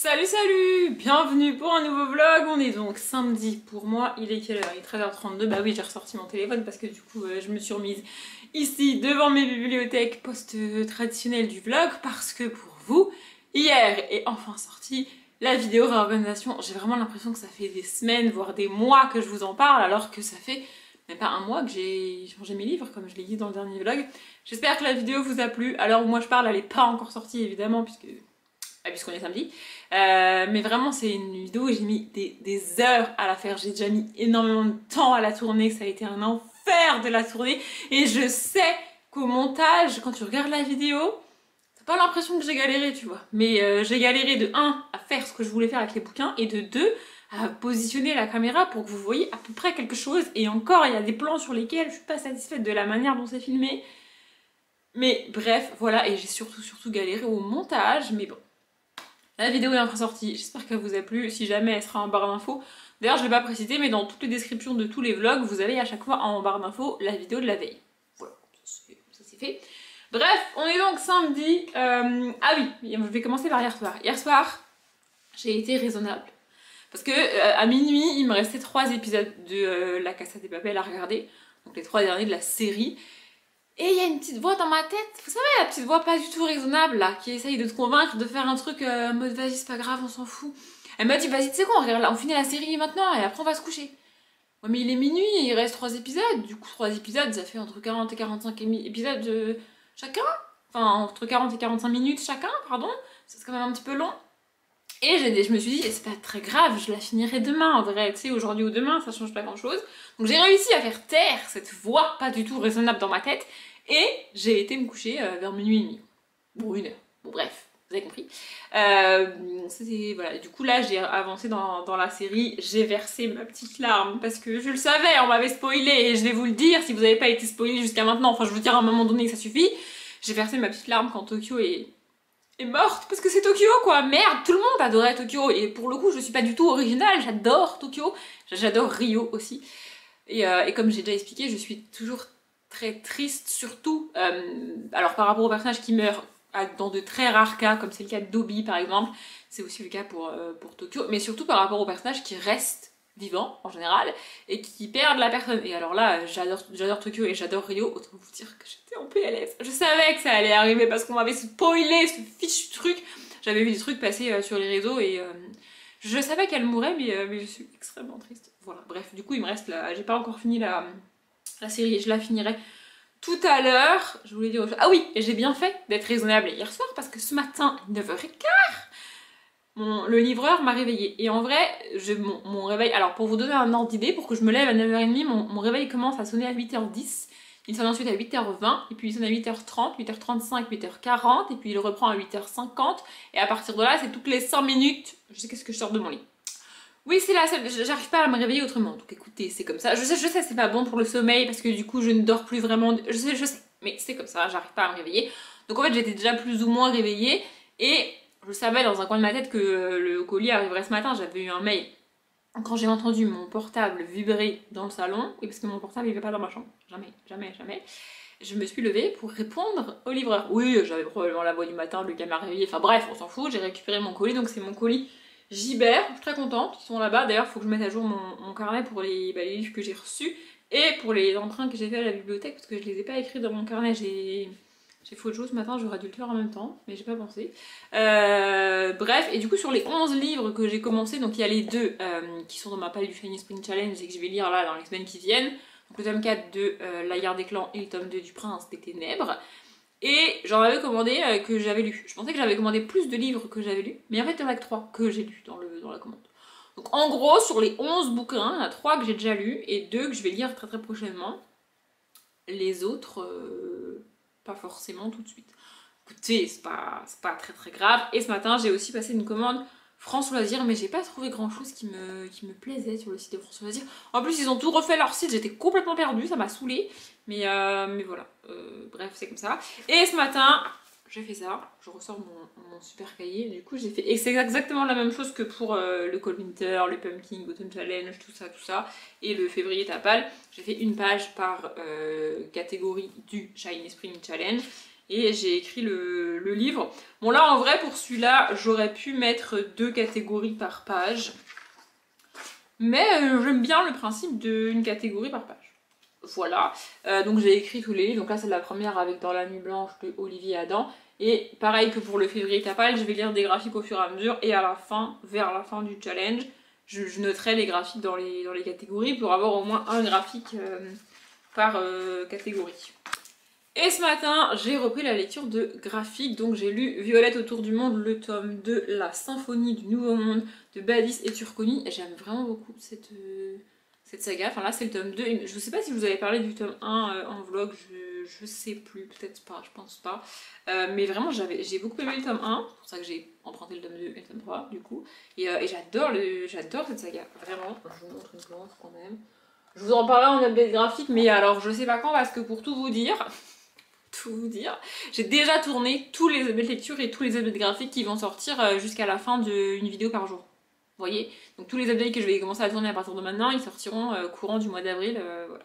Salut salut, bienvenue pour un nouveau vlog. On est donc samedi pour moi, il est quelle heure? Il est 13h32, bah oui j'ai ressorti mon téléphone parce que du coup je me suis remise ici devant mes bibliothèques post-traditionnelles du vlog parce que pour vous, hier est enfin sortie la vidéo réorganisation. J'ai vraiment l'impression que ça fait des semaines voire des mois que je vous en parle alors que ça fait même pas un mois que j'ai changé mes livres comme je l'ai dit dans le dernier vlog. J'espère que la vidéo vous a plu. À l'heure où moi je parle elle est pas encore sortie évidemment puisqu'on est samedi. Mais vraiment, c'est une vidéo où j'ai mis des heures à la faire. J'ai déjà mis énormément de temps à la tourner. Ça a été un enfer de la tourner. Et je sais qu'au montage, quand tu regardes la vidéo, t'as pas l'impression que j'ai galéré, tu vois. Mais j'ai galéré de 1 à faire ce que je voulais faire avec les bouquins et de 2 à positionner la caméra pour que vous voyez à peu près quelque chose. Et encore, il y a des plans sur lesquels je suis pas satisfaite de la manière dont c'est filmé. Mais bref, voilà. Et j'ai surtout galéré au montage. Mais bon. La vidéo est enfin sortie, j'espère qu'elle vous a plu, si jamais elle sera en barre d'infos. D'ailleurs je ne l'ai pas précisé mais dans toutes les descriptions de tous les vlogs, vous avez à chaque fois en barre d'infos la vidéo de la veille. Voilà, ça c'est fait. Bref, on est donc samedi. Ah oui, je vais commencer par hier soir. Hier soir, j'ai été raisonnable. Parce que à minuit, il me restait 3 épisodes de La Casa de Papel à regarder. Donc les 3 derniers de la série. Et il y a une petite voix dans ma tête, vous savez, la petite voix pas du tout raisonnable là, qui essaye de te convaincre de faire un truc en mode vas-y, c'est pas grave, on s'en fout. Elle m'a dit vas-y, tu sais quoi, on finit la série maintenant et après on va se coucher. Ouais, mais il est minuit et il reste 3 épisodes, du coup 3 épisodes ça fait entre 40 et 45 épisodes chacun. Enfin, entre 40 et 45 minutes chacun, pardon, c'est quand même un petit peu long. Et je me suis dit, c'est pas très grave, je la finirai demain en vrai, tu sais, aujourd'hui ou demain, ça change pas grand chose. Donc j'ai réussi à faire taire cette voix pas du tout raisonnable dans ma tête. Et j'ai été me coucher vers minuit et demi. Bon, 1 heure. Bon, bref, vous avez compris. Voilà. Du coup, là, j'ai avancé dans la série. J'ai versé ma petite larme parce que je le savais, on m'avait spoilé. Et je vais vous le dire, si vous n'avez pas été spoilé jusqu'à maintenant, enfin, je vous dire à un moment donné que ça suffit. J'ai versé ma petite larme quand Tokyo est morte. Parce que c'est Tokyo, quoi. Merde, tout le monde adorait Tokyo. Et pour le coup, je suis pas du tout originale. J'adore Tokyo. J'adore Rio aussi. Et comme j'ai déjà expliqué, je suis toujours très triste, surtout alors par rapport aux personnages qui meurent dans de très rares cas, comme c'est le cas de Dobby par exemple, c'est aussi le cas pour Tokyo, mais surtout par rapport aux personnages qui restent vivants en général et qui perdent la personne. Et alors là, j'adore Tokyo et j'adore Rio, autant vous dire que j'étais en PLS. Je savais que ça allait arriver parce qu'on m'avait spoilé ce fichu truc. J'avais vu des trucs passer sur les réseaux et je savais qu'elle mourrait, mais je suis extrêmement triste. Voilà, bref, du coup il me reste là, j'ai pas encore fini la série, je la finirai tout à l'heure. Je voulais dire autre chose. Ah oui, et j'ai bien fait d'être raisonnable hier soir parce que ce matin, 9h15, le livreur m'a réveillée. Et en vrai, mon réveil, alors pour vous donner un ordre d'idée, pour que je me lève à 9h30, mon réveil commence à sonner à 8h10. Il sonne ensuite à 8h20, et puis il sonne à 8h30, 8h35, 8h40, et puis il reprend à 8h50. Et à partir de là, c'est toutes les 5 minutes, je sais qu'est-ce que je sors de mon lit. Oui, c'est la seule, j'arrive pas à me réveiller autrement, donc écoutez, c'est comme ça. Je sais, c'est pas bon pour le sommeil, parce que du coup, je ne dors plus vraiment, je sais, mais c'est comme ça, j'arrive pas à me réveiller. Donc en fait, j'étais déjà plus ou moins réveillée, et je savais dans un coin de ma tête que le colis arriverait ce matin, j'avais eu un mail. Quand j'ai entendu mon portable vibrer dans le salon, oui, parce que mon portable il va pas dans ma chambre, jamais, je me suis levée pour répondre au livreur. Oui, j'avais probablement la voix du matin, le gars m'a réveillée, enfin bref, on s'en fout, j'ai récupéré mon colis, donc c'est mon colis Gibert, je suis très contente, ils sont là-bas. D'ailleurs, il faut que je mette à jour mon carnet pour les livres que j'ai reçus et pour les emprunts que j'ai fait à la bibliothèque parce que je les ai pas écrits dans mon carnet. J'ai fait autre chose ce matin, j'aurais dû le faire en même temps, mais j'ai pas pensé. Bref, et du coup, sur les 11 livres que j'ai commencé, donc il y a les 2 qui sont dans ma pile du Shiny Spring Challenge et que je vais lire là dans les semaines qui viennent. Donc le tome 4 de La Guerre des Clans et le tome 2 du Prince des Ténèbres. Et j'en avais commandé que j'avais lu. Je pensais que j'avais commandé plus de livres que j'avais lus, mais en fait il y en a que 3 que j'ai lus dans la commande. Donc en gros, sur les 11 bouquins, il y en a 3 que j'ai déjà lus et 2 que je vais lire très très prochainement. Les autres, pas forcément tout de suite. Écoutez, c'est pas très très grave. Et ce matin, j'ai aussi passé une commande France Loisirs, mais j'ai pas trouvé grand chose qui me plaisait sur le site de France Loisirs. En plus, ils ont tout refait leur site, j'étais complètement perdue, ça m'a saoulée. Mais voilà, bref, c'est comme ça. Et ce matin, j'ai fait ça, je ressors mon super cahier, du coup j'ai fait, et c'est exactement la même chose que pour le Cold Winter, le Pumpkin Autumn Challenge, tout ça, et le février tapal, j'ai fait une page par catégorie du Shiny Spring Challenge, et j'ai écrit le livre. Bon là en vrai pour celui-là, j'aurais pu mettre 2 catégories par page, mais j'aime bien le principe d'une catégorie par page. Voilà, donc j'ai écrit tous les livres, donc là c'est la première avec Dans la nuit blanche de Olivier Adam, et pareil que pour le février tapal, je vais lire des graphiques au fur et à mesure, et à la fin, vers la fin du challenge, je noterai les graphiques dans les catégories pour avoir au moins un graphique par catégorie. Et ce matin, j'ai repris la lecture de graphiques, donc j'ai lu Violette autour du monde, le tome 2, La symphonie du nouveau monde de Badis et Turconi, et j'aime vraiment beaucoup cette saga. Enfin là c'est le tome 2, et je sais pas si je vous avais parlé du tome 1 en vlog, je sais plus, peut-être pas, je pense pas. Mais vraiment j'ai beaucoup aimé le tome 1, c'est pour ça que j'ai emprunté le tome 2 et le tome 3 du coup. Et j'adore cette saga, vraiment. Je vous montre une plante quand même. Je vous en parlerai en update graphique, mais alors je sais pas quand, parce que pour tout vous dire, j'ai déjà tourné tous les updates lecture et tous les updates graphiques qui vont sortir jusqu'à la fin d'une vidéo par jour. Vous voyez, donc tous les updates que je vais commencer à tourner à partir de maintenant, ils sortiront courant du mois d'avril. Voilà.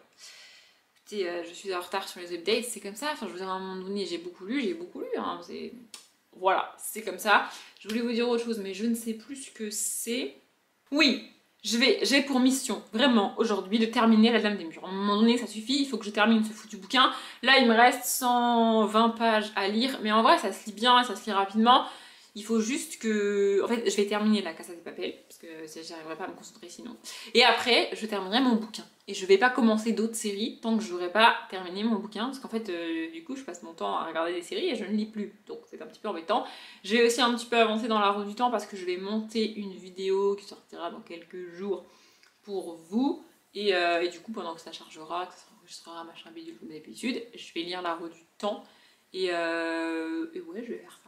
Écoutez, je suis en retard sur les updates, c'est comme ça. Enfin, je vous dire, à un moment donné, j'ai beaucoup lu. Hein, voilà, c'est comme ça. Je voulais vous dire autre chose, mais je ne sais plus ce que c'est. Oui, j'ai pour mission, vraiment, aujourd'hui, de terminer La Dame des Murs. À un moment donné, ça suffit, il faut que je termine ce foutu bouquin. Là, il me reste 120 pages à lire, mais en vrai, ça se lit bien, ça se lit rapidement. Il faut juste que... En fait, je vais terminer La Casa de Papel, parce que j'arriverai pas à me concentrer sinon. Et après, je terminerai mon bouquin. Et je vais pas commencer d'autres séries tant que je n'aurai pas terminé mon bouquin, parce qu'en fait, du coup, je passe mon temps à regarder des séries et je ne lis plus. Donc, c'est un petit peu embêtant. J'ai aussi un petit peu avancé dans la roue du temps, parce que je vais monter une vidéo qui sortira dans quelques jours pour vous. Et du coup, pendant que ça chargera, que ça enregistrera, machin bidule comme d'habitude, je vais lire la roue du temps. Et ouais, je vais faire ça.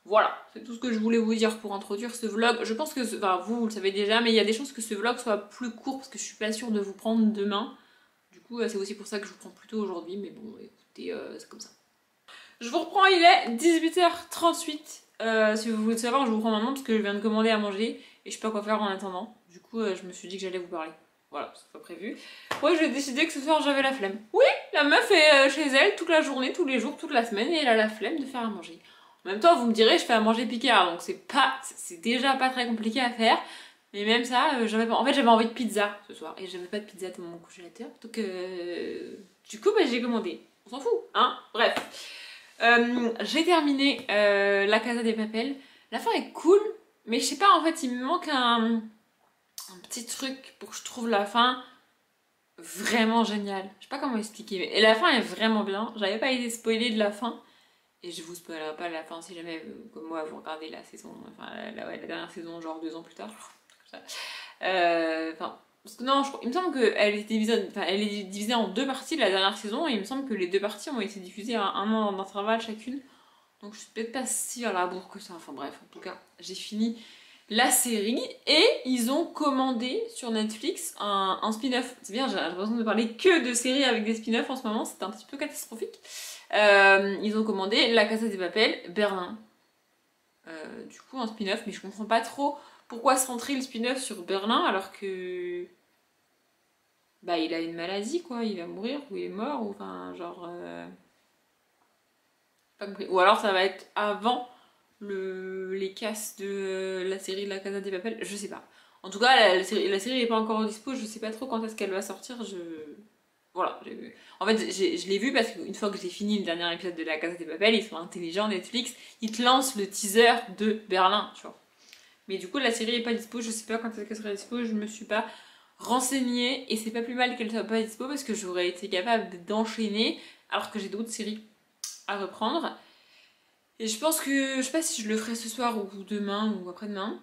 Voilà, c'est tout ce que je voulais vous dire pour introduire ce vlog. Je pense que, enfin vous le savez déjà, mais il y a des chances que ce vlog soit plus court parce que je suis pas sûre de vous prendre demain. Du coup, c'est aussi pour ça que je vous prends plutôt aujourd'hui, mais bon, écoutez, c'est comme ça. Je vous reprends, il est 18h38. Si vous voulez savoir, je vous reprends maintenant parce que je viens de commander à manger et je sais pas quoi faire en attendant. Du coup, je me suis dit que j'allais vous parler. Voilà, c'est pas prévu. Ouais, j'ai décidé que ce soir j'avais la flemme. Oui, la meuf est chez elle toute la journée, tous les jours, toute la semaine et elle a la flemme de faire à manger. En même temps, vous me direz, je fais à manger Picard, donc c'est déjà pas très compliqué à faire. Mais même ça, en fait, j'avais envie de pizza ce soir et j'avais pas de pizza dans mon congélateur. Donc, du coup, bah, j'ai commandé. On s'en fout, hein. Bref. J'ai terminé La Casa des Papel. La fin est cool, mais je sais pas, en fait, il me manque un petit truc pour que je trouve la fin vraiment géniale. Je sais pas comment expliquer, mais la fin est vraiment bien. J'avais pas été spoilée de la fin. Et je vous spoilerai pas la fin si jamais, comme moi, vous regardez la saison, enfin la dernière saison, genre 2 ans plus tard, comme ça. Enfin, parce que non, il me semble qu'elle est divisée en 2 parties la dernière saison, et il me semble que les 2 parties ont été diffusées à 1 an d'intervalle chacune. Donc je suis peut-être pas si à la bourre que ça. Enfin bref, en tout cas, j'ai fini la série et ils ont commandé sur Netflix un spin-off. C'est bien, j'ai l'impression de parler que de séries avec des spin-offs en ce moment, c'est un petit peu catastrophique. Ils ont commandé La Casa des Papel, Berlin. Du coup, un spin-off, mais je comprends pas trop pourquoi centrer le spin-off sur Berlin alors que. Bah, il a une maladie quoi, il va mourir ou il est mort, ou enfin, genre. Pas compris. Ou alors ça va être avant les casses de la série de La Casa des Papel, je sais pas. En tout cas, la série n'est pas encore dispo, je sais pas trop quand est-ce qu'elle va sortir, voilà, en fait, je l'ai vu parce qu'une fois que j'ai fini le dernier épisode de La Casa des Papel, ils sont intelligents, Netflix, ils te lancent le teaser de Berlin, tu vois. Mais du coup, la série est pas dispo, je sais pas quand est-ce qu'elle sera dispo, je me suis pas renseignée, et c'est pas plus mal qu'elle soit pas dispo parce que j'aurais été capable d'enchaîner alors que j'ai d'autres séries à reprendre. Et je pense que, je sais pas si je le ferai ce soir ou demain ou après-demain.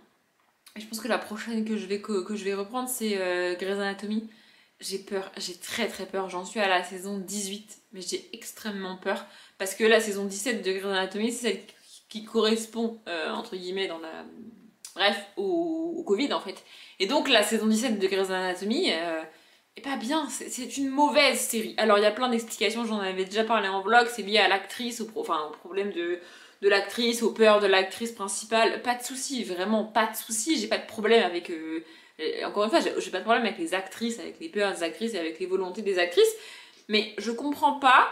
Et je pense que la prochaine que je vais reprendre, c'est Grey's Anatomy. J'ai peur, j'ai très très peur. J'en suis à la saison 18, mais j'ai extrêmement peur. Parce que la saison 17 de Grey's Anatomy, c'est celle qui correspond, entre guillemets, dans la... Bref, au Covid en fait. Et donc la saison 17 de Grey's Anatomy, est pas bien, c'est une mauvaise série. Alors il y a plein d'explications, j'en avais déjà parlé en vlog, c'est lié à l'actrice, au problème de l'actrice, aux peurs de l'actrice principale. Pas de soucis, vraiment pas de soucis, j'ai pas de problème avec... encore une fois, j'ai pas de problème avec les actrices, avec les peurs des actrices et avec les volontés des actrices, mais je comprends pas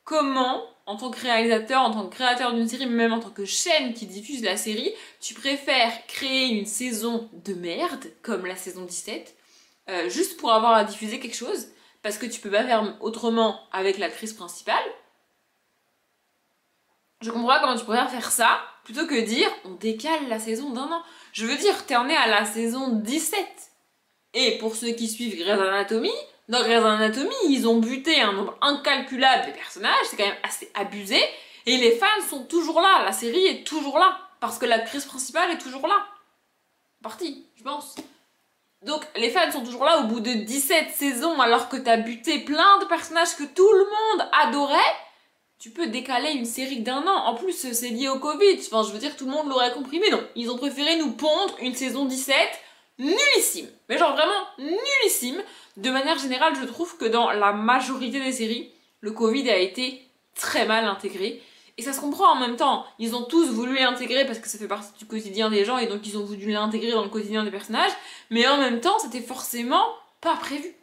comment, en tant que réalisateur, en tant que créateur d'une série, même en tant que chaîne qui diffuse la série, tu préfères créer une saison de merde, comme la saison 17, juste pour avoir à diffuser quelque chose, parce que tu peux pas faire autrement avec l'actrice principale. Je comprends pas comment tu préfères faire ça, plutôt que dire on décale la saison d'1 an. Je veux dire, t'en es à la saison 17. Et pour ceux qui suivent Grey's Anatomy, dans Grey's Anatomy, ils ont buté un nombre incalculable de personnages, c'est quand même assez abusé, et les fans sont toujours là, la série est toujours là, parce que l'actrice principale est toujours là. Partie, je pense. Donc les fans sont toujours là au bout de 17 saisons, alors que t'as buté plein de personnages que tout le monde adorait. Tu peux décaler une série d'1 an. En plus, c'est lié au Covid. Enfin, je veux dire, tout le monde l'aurait compris. Mais non, ils ont préféré nous pondre une saison 17 nullissime. Mais genre vraiment nullissime. De manière générale, je trouve que dans la majorité des séries, le Covid a été très mal intégré. Et ça se comprend en même temps. Ils ont tous voulu l'intégrer parce que ça fait partie du quotidien des gens et donc ils ont voulu l'intégrer dans le quotidien des personnages. Mais en même temps, c'était forcément pas prévu.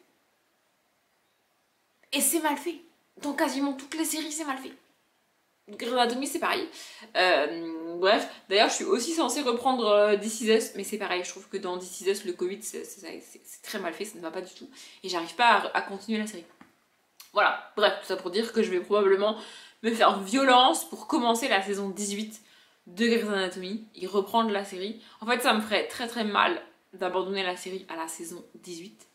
Et c'est mal fait. Dans quasiment toutes les séries, c'est mal fait. Grey's Anatomy, c'est pareil. Bref, d'ailleurs, je suis aussi censée reprendre This Is Us, mais c'est pareil. Je trouve que dans This Is Us, le Covid, c'est très mal fait, ça ne va pas du tout. Et j'arrive pas à continuer la série. Voilà, bref, tout ça pour dire que je vais probablement me faire violence pour commencer la saison 18 de Grey's Anatomy et reprendre la série. En fait, ça me ferait très très mal d'abandonner la série à la saison 18.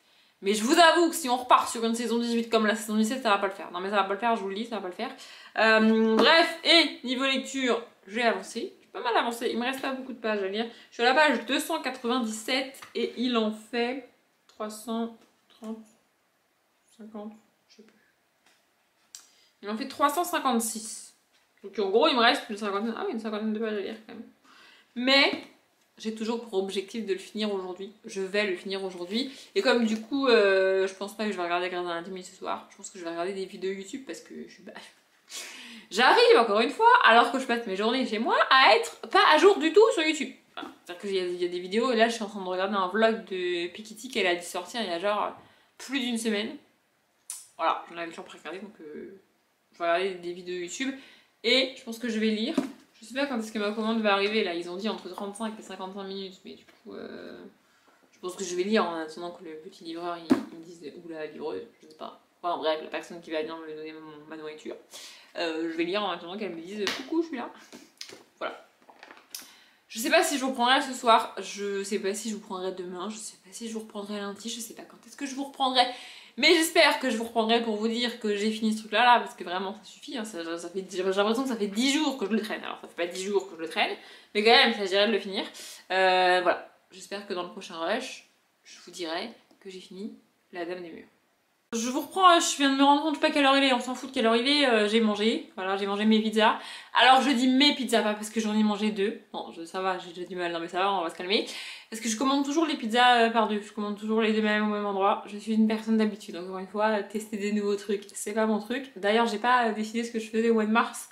Mais je vous avoue que si on repart sur une saison 18 comme la saison 17, ça va pas le faire. Non mais ça va pas le faire, je vous le dis, ça va pas le faire. Bref, et niveau lecture, j'ai avancé. J'ai pas mal avancé, il me reste pas beaucoup de pages à lire. Je suis à la page 297 et il en fait 330, 50, je sais plus. Il en fait 356. Donc en gros, il me reste une cinquantaine, une cinquantaine de pages à lire quand même. Mais... j'ai toujours pour objectif de le finir aujourd'hui. Je vais le finir aujourd'hui. Et comme du coup, je pense pas que je vais regarder Grey's Anatomy ce soir. Je pense que je vais regarder des vidéos YouTube parce que je suis... j'arrive encore une fois, alors que je passe mes journées chez moi, à être pas à jour du tout sur YouTube. Enfin, c'est-à-dire qu'il y a des vidéos, et là je suis en train de regarder un vlog de Piketty qu'elle a dû sortir il y a genre plus d'une semaine. Voilà, j'en avais toujours préregardé, donc je vais regarder des vidéos YouTube. Et je pense que je vais lire. Je sais pas quand est-ce que ma commande va arriver, là ils ont dit entre 35 et 55 minutes, mais du coup je pense que je vais lire en attendant que le petit livreur il me dise, ou la livreuse, je sais pas. Enfin bref, la personne qui va venir me donner ma nourriture. Je vais lire en attendant qu'elle me dise coucou, je suis là. Voilà. Je sais pas si je vous reprendrai ce soir, je sais pas si je vous reprendrai demain, je sais pas si je vous reprendrai lundi, je sais pas quand est-ce que je vous reprendrai. Mais j'espère que je vous reprendrai pour vous dire que j'ai fini ce truc là, parce que vraiment ça suffit, hein, j'ai l'impression que ça fait 10 jours que je le traîne, alors ça fait pas 10 jours que je le traîne, mais quand même il s'agirait de le finir. Voilà, j'espère que dans le prochain rush, je vous dirai que j'ai fini La Dame des Murs. Je vous reprends, je viens de me rendre compte, je sais pas quelle heure il est, on s'en fout de quelle heure il est, j'ai mangé, voilà, j'ai mangé mes pizzas. Alors je dis mes pizzas, pas parce que j'en ai mangé 2, non, ça va, j'ai déjà du mal, non mais ça va, on va se calmer. Parce que je commande toujours les pizzas par 2, je commande toujours les deux mêmes au même endroit, je suis une personne d'habitude, encore une fois, tester des nouveaux trucs, c'est pas mon truc. D'ailleurs j'ai pas décidé ce que je faisais au mois de mars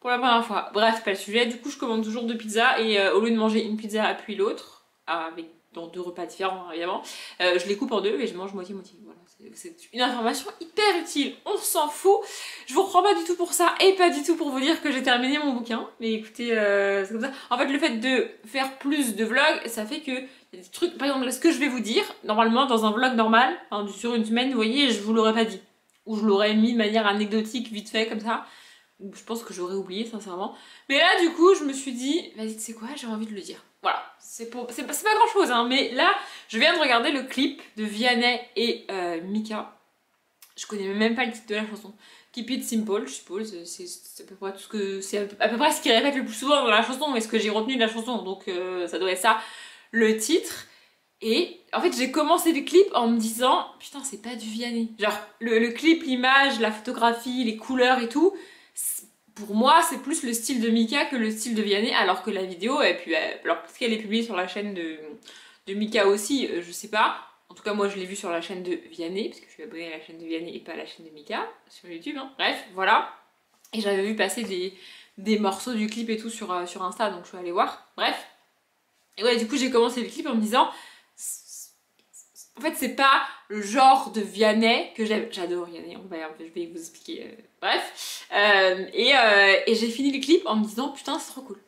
pour la première fois, bref, pas le sujet, du coup je commande toujours 2 pizzas et au lieu de manger une pizza puis l'autre, avec dans 2 repas différents évidemment, je les coupe en 2 et je mange moitié-moitié, voilà. C'est une information hyper utile, on s'en fout. Je vous reprends pas du tout pour ça et pas du tout pour vous dire que j'ai terminé mon bouquin. Mais écoutez, c'est comme ça. En fait, le fait de faire plus de vlogs, ça fait que y a des trucs, par exemple, ce que je vais vous dire, normalement dans un vlog normal, hein, sur une semaine, vous voyez, je vous l'aurais pas dit. Ou je l'aurais mis de manière anecdotique, vite fait, comme ça. Je pense que j'aurais oublié, sincèrement. Mais là, du coup, je me suis dit, vas-y, tu sais quoi, j'ai envie de le dire. Voilà, c'est pas grand chose, hein, mais là, je viens de regarder le clip de Vianney et Mika. Je connais même pas le titre de la chanson. Keep It Simple, je suppose, c'est à peu près tout ce que... c'est à peu près ce qu'ils répètent le plus souvent dans la chanson, et ce que j'ai retenu de la chanson, donc ça doit être ça, le titre. Et en fait, j'ai commencé le clip en me disant, putain, c'est pas du Vianney. Genre, le clip, l'image, la photographie, les couleurs et tout... pour moi, c'est plus le style de Mika que le style de Vianney, alors que la vidéo, et puis alors peut-être qu'elle est publiée sur la chaîne de Mika aussi, je sais pas. En tout cas moi je l'ai vu sur la chaîne de Vianney, parce que je suis abonnée à la chaîne de Vianney et pas à la chaîne de Mika, sur YouTube, hein. Bref, voilà. Et j'avais vu passer des morceaux du clip et tout sur Insta, donc je suis allée voir, bref. Et ouais, du coup j'ai commencé le clip en me disant, en fait c'est pas le genre de Vianney que j'aime, j'adore Vianney, je vais vous expliquer, bref. Et j'ai fini le clip en me disant, putain c'est trop cool.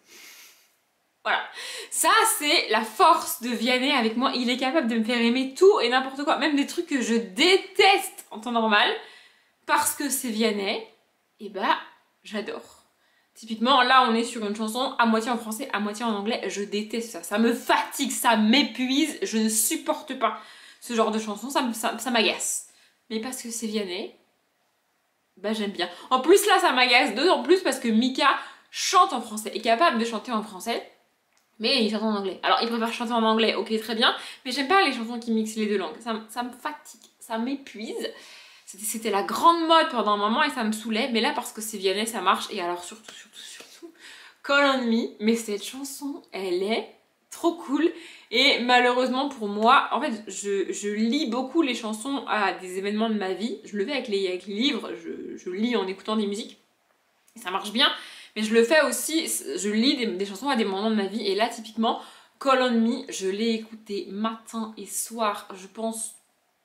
Voilà, ça c'est la force de Vianney avec moi, il est capable de me faire aimer tout et n'importe quoi, même des trucs que je déteste en temps normal, parce que c'est Vianney, et bah j'adore. Typiquement là on est sur une chanson à moitié en français, à moitié en anglais, je déteste ça, ça me fatigue, ça m'épuise, je ne supporte pas ce genre de chanson, ça m'agace. Mais parce que c'est Vianney, bah j'aime bien. En plus là ça m'agace d'autant plus parce que Mika chante en français, est capable de chanter en français, mais il chante en anglais. Alors il préfère chanter en anglais, ok très bien, mais j'aime pas les chansons qui mixent les deux langues, ça me fatigue, ça m'épuise. C'était la grande mode pendant un moment et ça me saoulait, mais là parce que c'est Vianney ça marche. Et alors surtout, Call on Me, mais cette chanson elle est trop cool. Et malheureusement pour moi, en fait je lis beaucoup les chansons à des événements de ma vie, je le fais avec les livres, je lis en écoutant des musiques, et ça marche bien. Mais je le fais aussi, je lis des chansons à des moments de ma vie. Et là, typiquement, Call on Me, je l'ai écouté matin et soir, je pense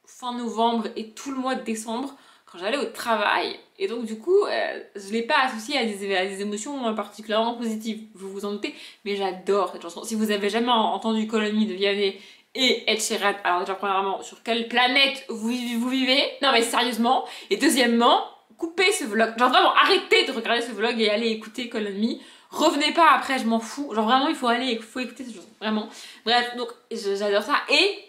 fin novembre et tout le mois de décembre, quand j'allais au travail. Et donc, du coup, je ne l'ai pas associé à des émotions particulièrement positives, vous vous en doutez. Mais j'adore cette chanson. Si vous avez jamais entendu Call on Me de Vianney et Ed Sheeran, alors déjà, premièrement, sur quelle planète vous vivez? Non, mais sérieusement. Et deuxièmement, coupez ce vlog, genre vraiment arrêtez de regarder ce vlog et allez écouter Call on Me, revenez pas après, je m'en fous, genre vraiment il faut écouter cette chanson, vraiment. Bref, donc j'adore ça. Et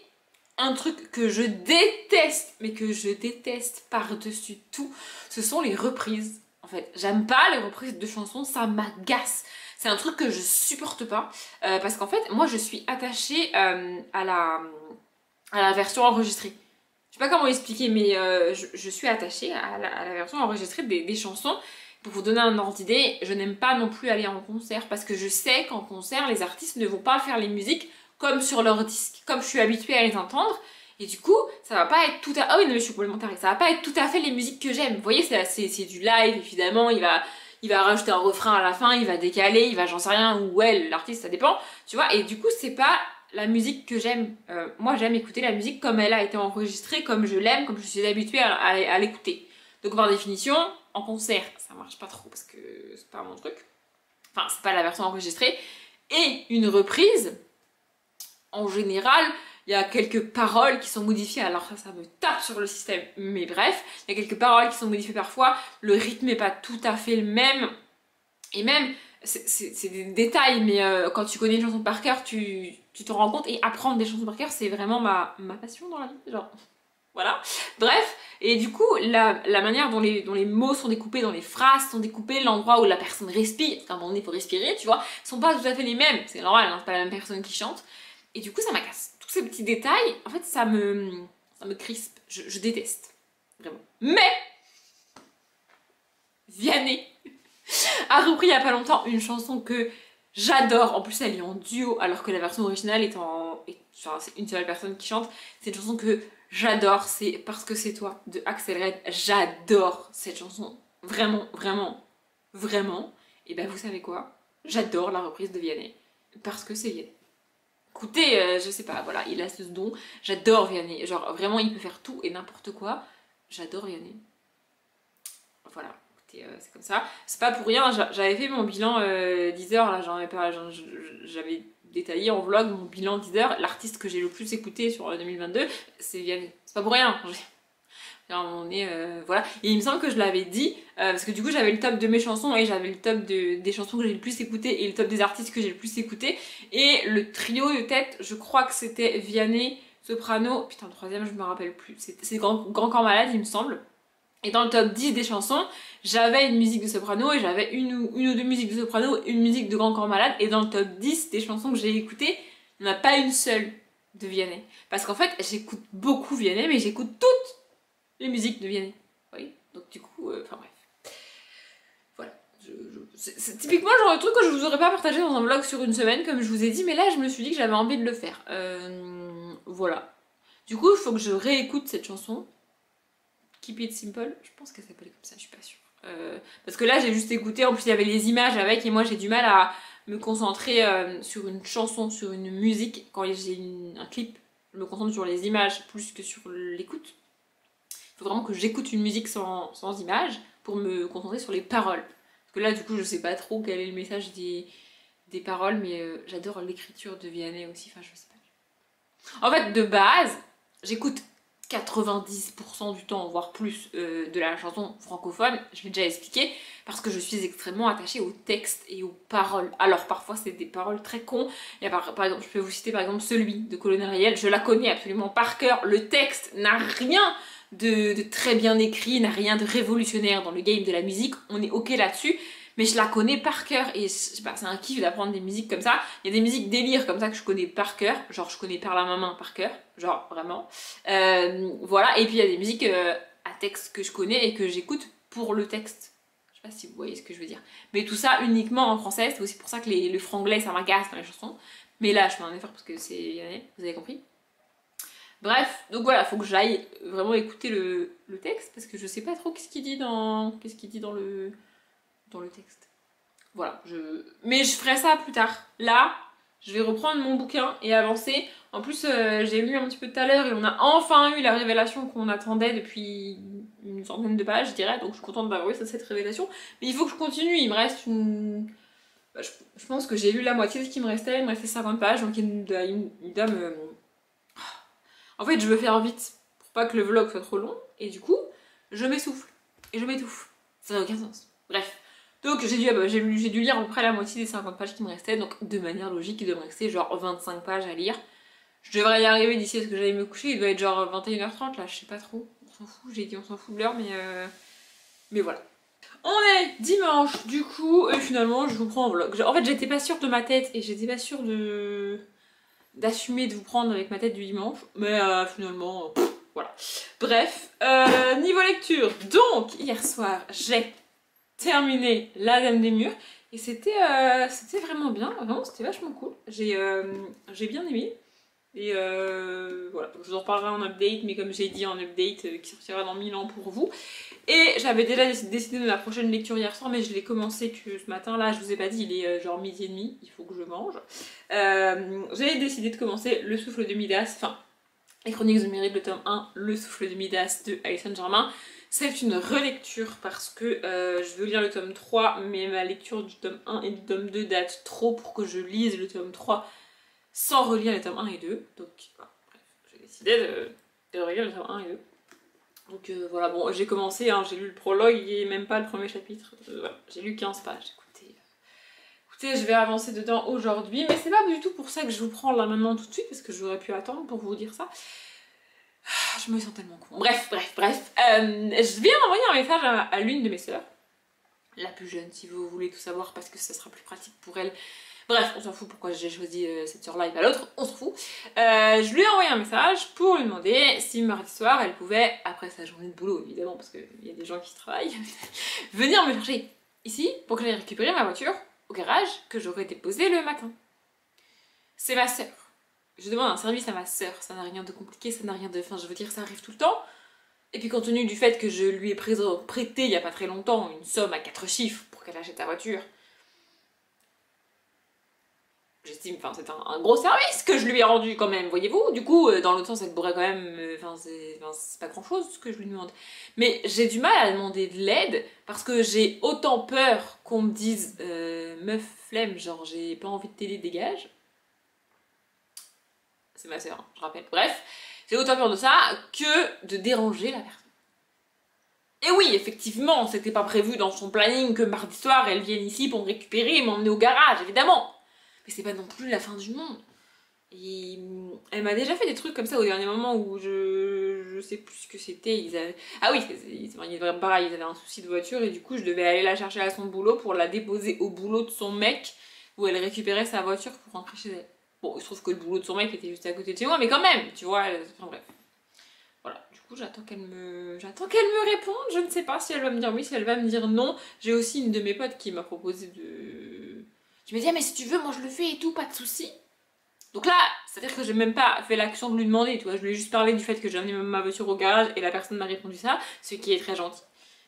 un truc que je déteste, mais que je déteste par-dessus tout, ce sont les reprises. En fait, j'aime pas les reprises de chansons, ça m'agace. C'est un truc que je supporte pas, parce qu'en fait, moi je suis attachée à la version enregistrée. Je sais pas comment expliquer, mais je suis attachée à la version enregistrée des chansons. Pour vous donner un ordre d'idée, je n'aime pas non plus aller en concert parce que je sais qu'en concert, les artistes ne vont pas faire les musiques comme sur leur disque, comme je suis habituée à les entendre. Et du coup, ça va pas être tout à... Ah oui, non, mais je suis complémentaire. Ça va pas être tout à fait les musiques que j'aime. Vous voyez, c'est du live, évidemment. Il va rajouter un refrain à la fin, il va décaler, j'en sais rien, ou elle, l'artiste, ça dépend. Tu vois, et du coup, c'est pas la musique que j'aime. Moi, j'aime écouter la musique comme elle a été enregistrée, comme je l'aime, comme je suis habituée à l'écouter. Donc, par définition, en concert, ça marche pas trop parce que c'est pas mon truc. Enfin, c'est pas la version enregistrée. Et une reprise, en général, il y a quelques paroles qui sont modifiées. Alors ça me tape sur le système. Mais bref, il y a quelques paroles qui sont modifiées parfois. Le rythme n'est pas tout à fait le même. Et même, c'est des détails, mais quand tu connais une chanson par cœur, tu t'en rends compte. Et apprendre des chansons par cœur, c'est vraiment ma passion dans la vie. Genre, voilà. Bref, et du coup, la manière dont les mots sont découpés, dont les phrases sont découpées, l'endroit où la personne respire, parce qu'à un moment donné, il faut respirer, tu vois, sont pas tout à fait les mêmes. C'est normal, hein, c'est pas la même personne qui chante. Et du coup, ça m'agace. Tous ces petits détails, en fait, ça me crispe. Je déteste. Vraiment. Mais Vianney a repris il y a pas longtemps une chanson que j'adore. En plus, elle est en duo, alors que la version originale est enfin, c'est une seule personne qui chante. C'est une chanson que j'adore, c'est Parce que c'est toi de Axel Red. J'adore cette chanson. Vraiment, vraiment, vraiment. Et ben, vous savez quoi? J'adore la reprise de Vianney. Parce que c'est Vianney. Écoutez, je sais pas, voilà, il a ce don. J'adore Vianney. Genre, vraiment, il peut faire tout et n'importe quoi. J'adore Vianney. Voilà. C'est comme ça. C'est pas pour rien, j'avais fait mon bilan Deezer, là j'avais détaillé en vlog mon bilan Deezer. L'artiste que j'ai le plus écouté sur 2022, c'est Vianney. C'est pas pour rien. À un moment donné, voilà. Et il me semble que je l'avais dit, parce que du coup j'avais le top de mes chansons et j'avais le top des chansons que j'ai le plus écoutées et le top des artistes que j'ai le plus écouté. Et le trio de tête, je crois que c'était Vianney, Soprano, putain le troisième je me rappelle plus, c'est Grand Corps Malade il me semble. Et dans le top 10 des chansons, j'avais une musique de Soprano et j'avais une ou deux musiques de Soprano, une musique de Grand Corps Malade. Et dans le top 10 des chansons que j'ai écoutées, il n'y en a pas une seule de Vianney. Parce qu'en fait, j'écoute beaucoup Vianney, mais j'écoute toutes les musiques de Vianney. Oui, donc du coup, enfin bref. Voilà. C'est typiquement le genre de truc que je vous aurais pas partagé dans un vlog sur une semaine, comme je vous ai dit, mais là, je me suis dit que j'avais envie de le faire. Voilà. Du coup, il faut que je réécoute cette chanson. Keep It Simple, je pense qu'elle s'appelait comme ça, je suis pas sûre. Parce que là, j'ai juste écouté, en plus il y avait les images avec, et moi j'ai du mal à me concentrer sur une chanson, sur une musique. Quand j'ai un clip, je me concentre sur les images plus que sur l'écoute. Il faut vraiment que j'écoute une musique sans images pour me concentrer sur les paroles. Parce que là, du coup, je sais pas trop quel est le message des paroles, mais j'adore l'écriture de Vianney aussi, enfin je sais pas. En fait, de base, j'écoute 90% du temps, voire plus, de la chanson francophone, je l'ai déjà expliqué, parce que je suis extrêmement attachée au texte et aux paroles. Alors parfois c'est des paroles très cons. Il y a par exemple, je peux vous citer par exemple celui de Colonel Riel, je la connais absolument par cœur. Le texte n'a rien de très bien écrit, n'a rien de révolutionnaire dans le game de la musique, on est ok là-dessus. Mais je la connais par cœur et c'est un kiff d'apprendre des musiques comme ça. Il y a des musiques délire comme ça que je connais par cœur, genre je connais Par la main par cœur, genre vraiment. Voilà, et puis il y a des musiques à texte que je connais et que j'écoute pour le texte. Je sais pas si vous voyez ce que je veux dire. Mais tout ça uniquement en français, c'est aussi pour ça que le franglais ça m'agace dans les chansons. Mais là je fais un effort parce que c'est... Vous avez compris? Bref, donc voilà, faut que j'aille vraiment écouter le texte parce que je sais pas trop qu'est-ce qu'il dit dans le texte. Voilà, mais je ferai ça plus tard. Là, je vais reprendre mon bouquin et avancer. En plus, j'ai lu un petit peu tout à l'heure et on a enfin eu la révélation qu'on attendait depuis une centaine de pages, je dirais. Donc je suis contente d'avoir eu cette révélation. Mais il faut que je continue, il me reste une... je pense que j'ai lu la moitié de ce qui me restait. Il me restait 50 pages, donc il doit me... En fait, je veux faire vite pour pas que le vlog soit trop long. Et du coup, je m'essouffle. Et je m'étouffe. Ça n'a aucun sens. Bref. Donc j'ai dû lire à peu près la moitié des 50 pages qui me restaient, donc de manière logique il doit me rester genre 25 pages à lire. Je devrais y arriver d'ici à ce que j'aille me coucher, il doit être genre 21h30 là, je sais pas trop, on s'en fout, j'ai dit on s'en fout de l'heure mais voilà. On est dimanche du coup et finalement je vous prends en vlog. En fait j'étais pas sûre de ma tête et j'étais pas sûre d'assumer de vous prendre avec ma tête du dimanche, mais finalement voilà. Bref, niveau lecture, donc hier soir j'ai terminé La Dame des Murs et c'était vraiment bien, vraiment c'était vachement cool, j'ai bien aimé et voilà, je vous en reparlerai en update, mais comme j'ai dit en update qui sortira dans 1000 ans pour vous. Et j'avais déjà décidé de ma prochaine lecture hier soir, mais je l'ai commencé que ce matin, là je vous ai pas dit, il est genre 12h30, il faut que je mange. J'ai décidé de commencer Le Souffle de Midas, enfin Les Chroniques de Méride, le tome 1, Le Souffle de Midas de Alison Germain. C'est une relecture parce que je veux lire le tome 3, mais ma lecture du tome 1 et du tome 2 date trop pour que je lise le tome 3 sans relire les tomes 1 et 2. Donc voilà, bref, j'ai décidé de relire le tome 1 et 2. Donc voilà, bon, j'ai commencé, hein, j'ai lu le prologue et même pas le premier chapitre. Voilà, j'ai lu 15 pages, écoutez, je vais avancer dedans aujourd'hui, mais c'est pas du tout pour ça que je vous prends là maintenant tout de suite, parce que j'aurais pu attendre pour vous dire ça. Je me sens tellement con. Bref. Je viens d'envoyer un message à l'une de mes sœurs, la plus jeune si vous voulez tout savoir, parce que ça sera plus pratique pour elle. Bref, on s'en fout pourquoi j'ai choisi cette sœur-là et pas l'autre, on s'en fout. Je lui ai envoyé un message pour lui demander si mardi soir elle pouvait, après sa journée de boulot évidemment, parce qu'il y a des gens qui travaillent, venir me chercher ici pour que j'aille récupérer ma voiture au garage que j'aurais déposée le matin. C'est ma sœur. Je demande un service à ma sœur, ça n'a rien de compliqué, ça n'a rien de... Enfin, je veux dire, ça arrive tout le temps. Et puis compte tenu du fait que je lui ai prêté il y a pas très longtemps une somme à 4 chiffres pour qu'elle achète la voiture, j'estime, enfin c'est un gros service que je lui ai rendu quand même, voyez-vous. Du coup, dans l'autre sens, elle pourrait quand même... Enfin, c'est pas grand-chose ce que je lui demande. Mais j'ai du mal à demander de l'aide parce que j'ai autant peur qu'on me dise meuf flemme, genre j'ai pas envie de t'aider, dégage. C'est ma sœur, hein, je rappelle. Bref, j'ai autant peur de ça que de déranger la personne. Et oui, effectivement, c'était pas prévu dans son planning que mardi soir, elle vienne ici pour me récupérer et m'emmener au garage, évidemment. Mais c'est pas non plus la fin du monde. Et elle m'a déjà fait des trucs comme ça au dernier moment où je sais plus ce que c'était. Ah oui, pareil, ils avaient un souci de voiture et du coup je devais aller la chercher à son boulot pour la déposer au boulot de son mec où elle récupérait sa voiture pour rentrer chez elle. Bon, il se trouve que le boulot de son mec était juste à côté de chez moi, mais quand même, tu vois, enfin bref. Voilà, du coup j'attends qu'elle me réponde, je ne sais pas si elle va me dire oui, si elle va me dire non. J'ai aussi une de mes potes qui m'a proposé de... Tu me dis, ah, mais si tu veux, moi je le fais et tout, pas de soucis. Donc là, c'est-à-dire que j'ai même pas fait l'action de lui demander, tu vois, je lui ai juste parlé du fait que j'ai amené ma voiture au garage et la personne m'a répondu ça, ce qui est très gentil.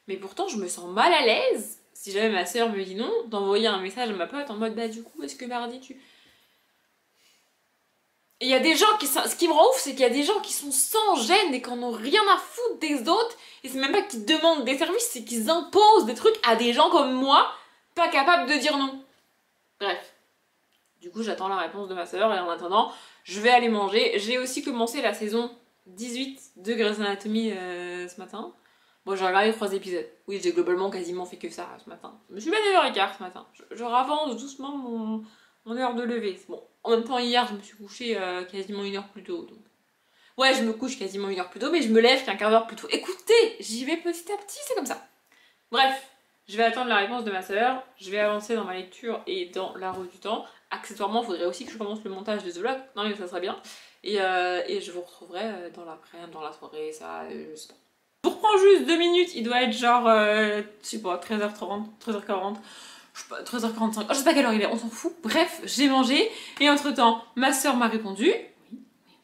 Mais pourtant, je me sens mal à l'aise, si jamais ma soeur me dit non, d'envoyer un message à ma pote en mode bah du coup, est-ce que mardi tu... Et il y a des gens qui... Ce qui me rend ouf, c'est qu'il y a des gens qui sont sans gêne et qui en ont rien à foutre des autres, et c'est même pas qu'ils demandent des services, c'est qu'ils imposent des trucs à des gens comme moi, pas capables de dire non. Bref. Du coup, j'attends la réponse de ma soeur et en attendant, je vais aller manger. J'ai aussi commencé la saison 18 de Grey's Anatomy ce matin. Bon, j'ai regardé 3 épisodes. Oui, j'ai globalement quasiment fait que ça ce matin. Je me suis mis à 9h15 ce matin. Je ravance doucement mon heure de lever. Bon, en même temps, hier, je me suis couchée quasiment 1 heure plus tôt. Donc... Ouais, je me couche quasiment 1 heure plus tôt, mais je me lève qu'un quart d'heure plus tôt. Écoutez, j'y vais petit à petit, c'est comme ça. Bref, je vais attendre la réponse de ma soeur. Je vais avancer dans ma lecture et dans la roue du temps. Accessoirement, il faudrait aussi que je commence le montage de The Vlog. Non, mais ça serait bien. Et je vous retrouverai dans l'après-midi, dans la soirée, ça, je sais pas. Je vous reprends juste 2 minutes, il doit être genre, je sais pas, 13h30, 13h40, je sais pas, 13h45, je sais pas quelle heure il est, on s'en fout. Bref, j'ai mangé, et entre temps, ma soeur m'a répondu, oui,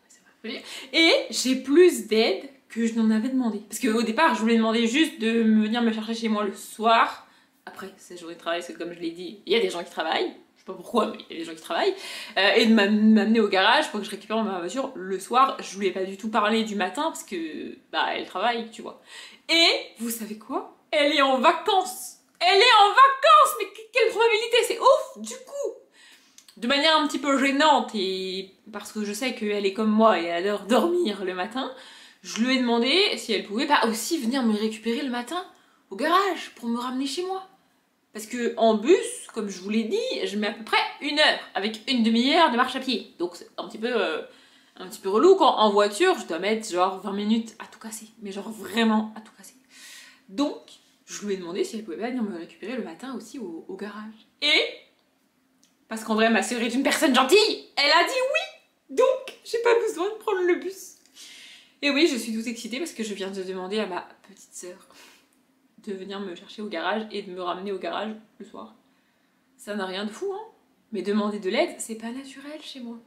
ça va dire, et j'ai plus d'aide que je n'en avais demandé. Parce qu'au départ, je voulais demander juste de venir me chercher chez moi le soir. Après, c'est journée de travail, parce que comme je l'ai dit, il y a des gens qui travaillent. Je sais pas pourquoi, mais il y a des gens qui travaillent, et de m'amener au garage pour que je récupère ma voiture le soir. Je lui ai pas du tout parlé du matin parce que bah elle travaille, tu vois. Et vous savez quoi? Elle est en vacances. Elle est en vacances. Mais quelle probabilité, c'est ouf. Du coup, de manière un petit peu gênante et parce que je sais qu'elle est comme moi et elle adore dormir le matin, je lui ai demandé si elle pouvait pas aussi venir me récupérer le matin au garage pour me ramener chez moi. Parce que en bus, comme je vous l'ai dit, je mets à peu près 1 heure, avec une demi-heure de marche à pied. Donc c'est un petit peu relou quand en voiture, je dois mettre genre 20 minutes à tout casser. Mais genre vraiment à tout casser. Donc, je lui ai demandé si elle pouvait pas venir me récupérer le matin aussi au garage. Et, parce qu'en vrai ma sœur est une personne gentille, elle a dit oui. Donc, j'ai pas besoin de prendre le bus. Et oui, je suis toute excitée parce que je viens de demander à ma petite sœur de venir me chercher au garage et de me ramener au garage le soir. Ça n'a rien de fou, hein. Mais demander de l'aide, c'est pas naturel chez moi.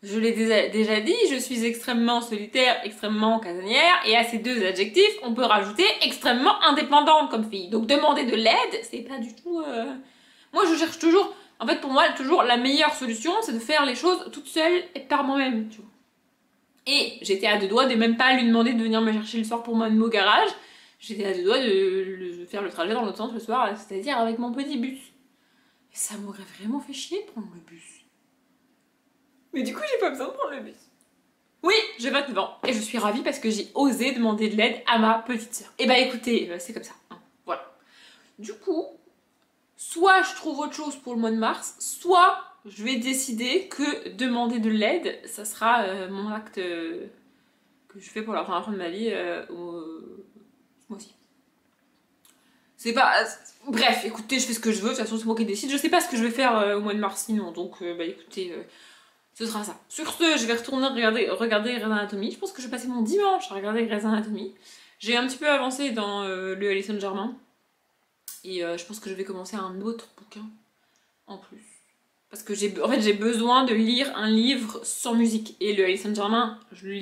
Je l'ai déjà dit, je suis extrêmement solitaire, extrêmement casanière, et à ces 2 adjectifs, on peut rajouter extrêmement indépendante comme fille. Donc demander de l'aide, c'est pas du tout... Moi, je cherche toujours... En fait, pour moi, toujours la meilleure solution, c'est de faire les choses toute seule et par moi-même, tu vois. Et j'étais à 2 doigts de même pas lui demander de venir me chercher le soir pour m'amener au garage. J'étais à 2 doigts de faire le trajet dans l'autre sens le soir, c'est-à-dire avec mon petit bus. Et ça m'aurait vraiment fait chier de prendre le bus. Mais du coup, j'ai pas besoin de prendre le bus. Oui, j'ai 29 ans et je suis ravie parce que j'ai osé demander de l'aide à ma petite sœur. Et bah écoutez, c'est comme ça. Hein, voilà. Du coup, soit je trouve autre chose pour le mois de mars, soit je vais décider que demander de l'aide, ça sera mon acte que je fais pour la première fois de ma vie moi aussi. C'est pas... Bref, écoutez, je fais ce que je veux, de toute façon c'est moi qui décide. Je sais pas ce que je vais faire au mois de mars sinon, donc bah écoutez, ce sera ça. Sur ce, je vais retourner regarder Grey's Anatomy. Je pense que je vais passer mon dimanche à regarder Grey's Anatomy. J'ai un petit peu avancé dans le Alison Germain. Et je pense que je vais commencer un autre bouquin en plus. Parce que en fait, j'ai besoin de lire un livre sans musique. Et le Alison Germain, je le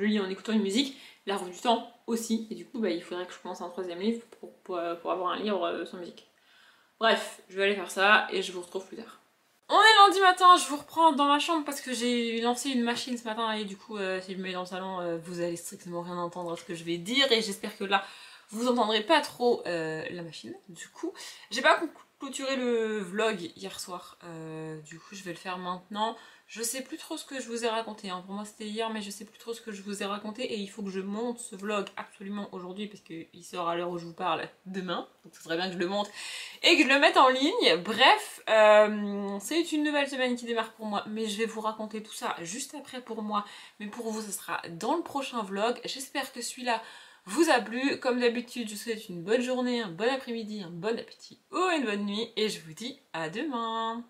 lis en écoutant une musique. La Roue du Temps aussi. Et du coup, bah, il faudrait que je commence un 3e livre pour avoir un livre sans musique. Bref, je vais aller faire ça et je vous retrouve plus tard. On est lundi matin, je vous reprends dans ma chambre parce que j'ai lancé une machine ce matin et du coup, si je me mets dans le salon, vous allez strictement rien entendre à ce que je vais dire et j'espère que là, vous entendrez pas trop la machine. Du coup, j'ai pas clôturé le vlog hier soir, du coup je vais le faire maintenant. Je sais plus trop ce que je vous ai raconté, hein. Pour moi c'était hier mais je sais plus trop ce que je vous ai raconté et il faut que je monte ce vlog absolument aujourd'hui parce qu'il sort à l'heure où je vous parle demain, donc ce serait bien que je le monte et que je le mette en ligne. Bref, c'est une nouvelle semaine qui démarre pour moi mais je vais vous raconter tout ça juste après pour moi, mais pour vous ce sera dans le prochain vlog. J'espère que celui-là vous a plu. Comme d'habitude, je vous souhaite une bonne journée, un bon après-midi, un bon appétit ou une bonne nuit et je vous dis à demain.